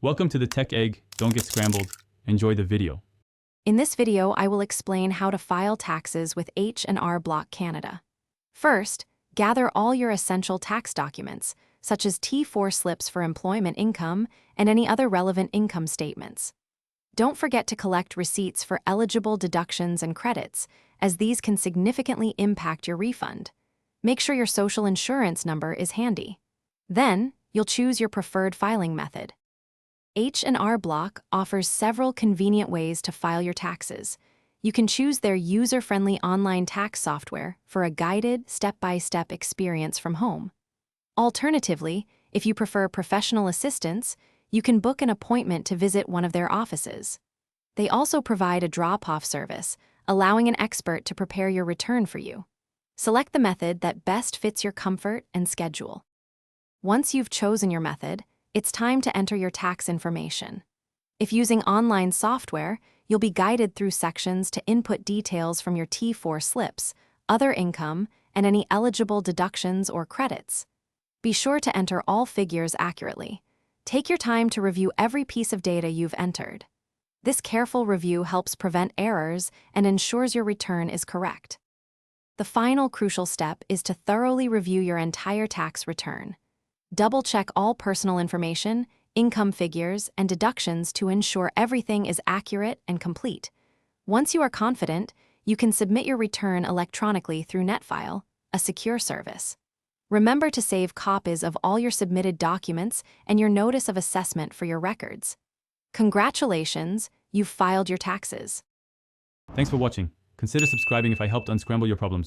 Welcome to the Tech Egg. Don't get scrambled. Enjoy the video. In this video, I will explain how to file taxes with H&R Block Canada. First, gather all your essential tax documents, such as T4 slips for employment income and any other relevant income statements. Don't forget to collect receipts for eligible deductions and credits, as these can significantly impact your refund. Make sure your social insurance number is handy. Then, you'll choose your preferred filing method. H&R Block offers several convenient ways to file your taxes. You can choose their user-friendly online tax software for a guided, step-by-step experience from home. Alternatively, if you prefer professional assistance, you can book an appointment to visit one of their offices. They also provide a drop-off service, allowing an expert to prepare your return for you. Select the method that best fits your comfort and schedule. Once you've chosen your method, it's time to enter your tax information. If using online software, you'll be guided through sections to input details from your T4 slips, other income, and any eligible deductions or credits. Be sure to enter all figures accurately. Take your time to review every piece of data you've entered. This careful review helps prevent errors and ensures your return is correct. The final crucial step is to thoroughly review your entire tax return. Double-check all personal information, income figures, and deductions to ensure everything is accurate and complete. Once you are confident, you can submit your return electronically through NetFile, a secure service. Remember to save copies of all your submitted documents and your notice of assessment for your records. Congratulations, you've filed your taxes. Thanks for watching. Consider subscribing if I helped unscramble your problems.